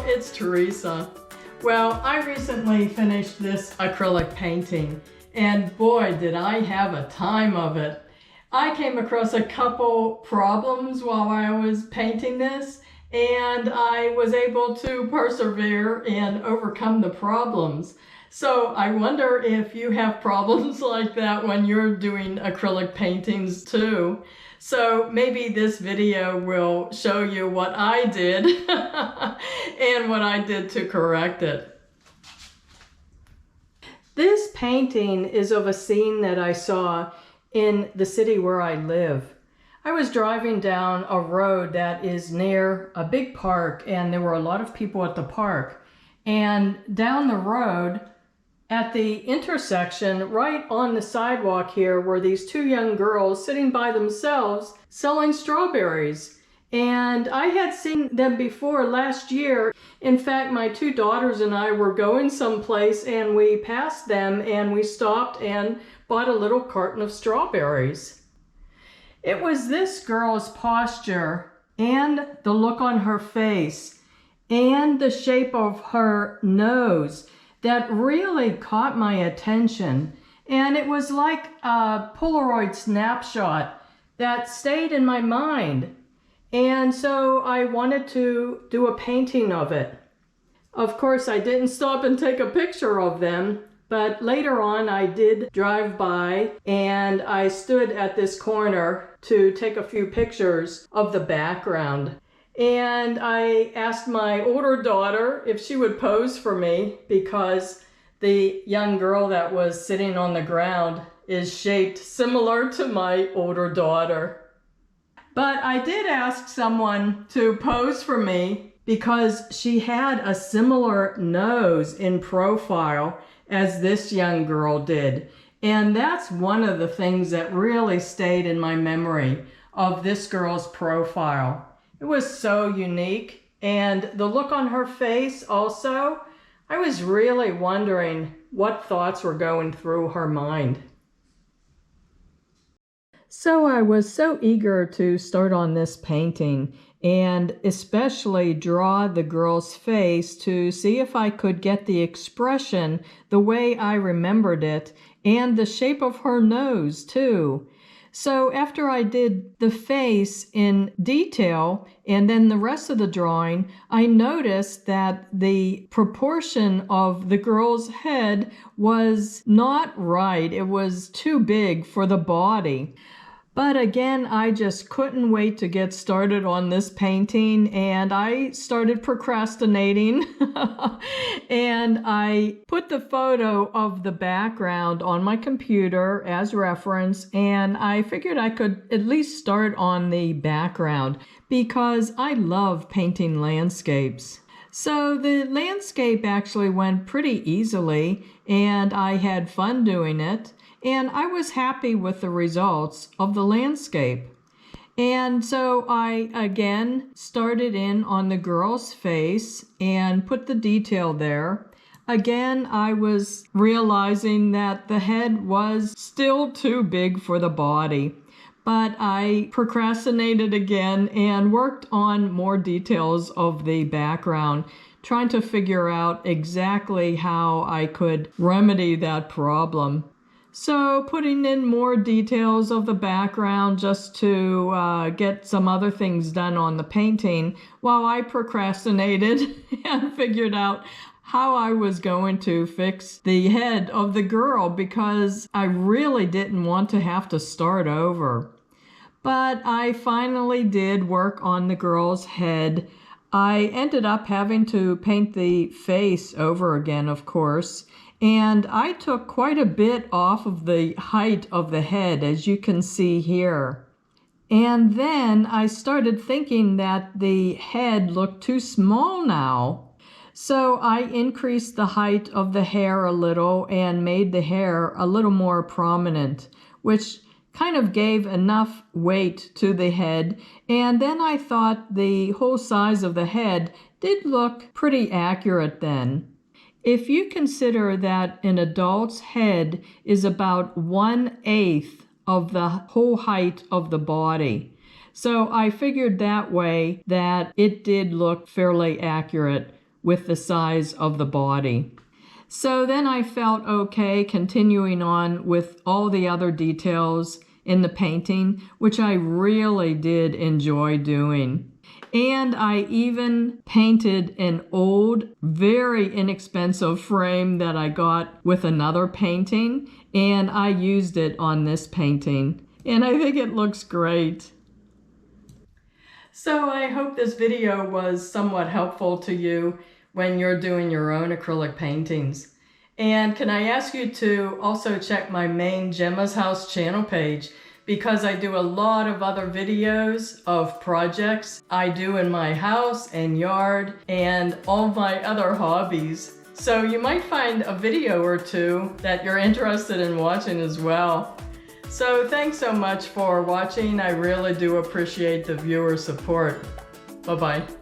it's Teresa. Well, I recently finished this acrylic painting, and boy, did I have a time of it. I came across a couple problems while I was painting this, and I was able to persevere and overcome the problems. So I wonder if you have problems like that when you're doing acrylic paintings too. So maybe this video will show you what I did and what I did to correct it. This painting is of a scene that I saw in the city where I live. I was driving down a road that is near a big park, and there were a lot of people at the park. And down the road, at the intersection, right on the sidewalk here, were these two young girls sitting by themselves selling strawberries. And I had seen them before last year. In fact, my two daughters and I were going someplace and we passed them and we stopped and bought a little carton of strawberries. It was this girl's posture and the look on her face and the shape of her nose that really caught my attention. And it was like a Polaroid snapshot that stayed in my mind. And so I wanted to do a painting of it. Of course, I didn't stop and take a picture of them, but later on I did drive by and I stood at this corner to take a few pictures of the background. And I asked my older daughter if she would pose for me because the young girl that was sitting on the ground is shaped similar to my older daughter. But I did ask someone to pose for me because she had a similar nose in profile as this young girl did. And that's one of the things that really stayed in my memory of this girl's profile. It was so unique, and the look on her face also, I was really wondering what thoughts were going through her mind. So I was so eager to start on this painting and especially draw the girl's face to see if I could get the expression the way I remembered it and the shape of her nose too. So after I did the face in detail and then the rest of the drawing, I noticed that the proportion of the girl's head was not right. It was too big for the body. But again, I just couldn't wait to get started on this painting, and I started procrastinating. And I put the photo of the background on my computer as reference, and I figured I could at least start on the background because I love painting landscapes. So the landscape actually went pretty easily, and I had fun doing it. And I was happy with the results of the landscape. And so I again started in on the girl's face and put the detail there. Again, I was realizing that the head was still too big for the body. But I procrastinated again and worked on more details of the background, trying to figure out exactly how I could remedy that problem. So putting in more details of the background just to get some other things done on the painting while I procrastinated and figured out how I was going to fix the head of the girl because I really didn't want to have to start over. But I finally did work on the girl's head. I ended up having to paint the face over again, of course. And I took quite a bit off of the height of the head, as you can see here. And then I started thinking that the head looked too small now. So I increased the height of the hair a little and made the hair a little more prominent, which kind of gave enough weight to the head. And then I thought the whole size of the head did look pretty accurate then. If you consider that an adult's head is about 1/8 of the whole height of the body. So I figured that way that it did look fairly accurate with the size of the body. So then I felt okay continuing on with all the other details in the painting, which I really did enjoy doing. And I even painted an old, very inexpensive frame that I got with another painting, and I used it on this painting. And I think it looks great. So I hope this video was somewhat helpful to you when you're doing your own acrylic paintings. And can I ask you to also check my main Gemma's House channel page, because I do a lot of other videos of projects I do in my house and yard and all my other hobbies. So you might find a video or two that you're interested in watching as well. So thanks so much for watching. I really do appreciate the viewer support. Bye-bye.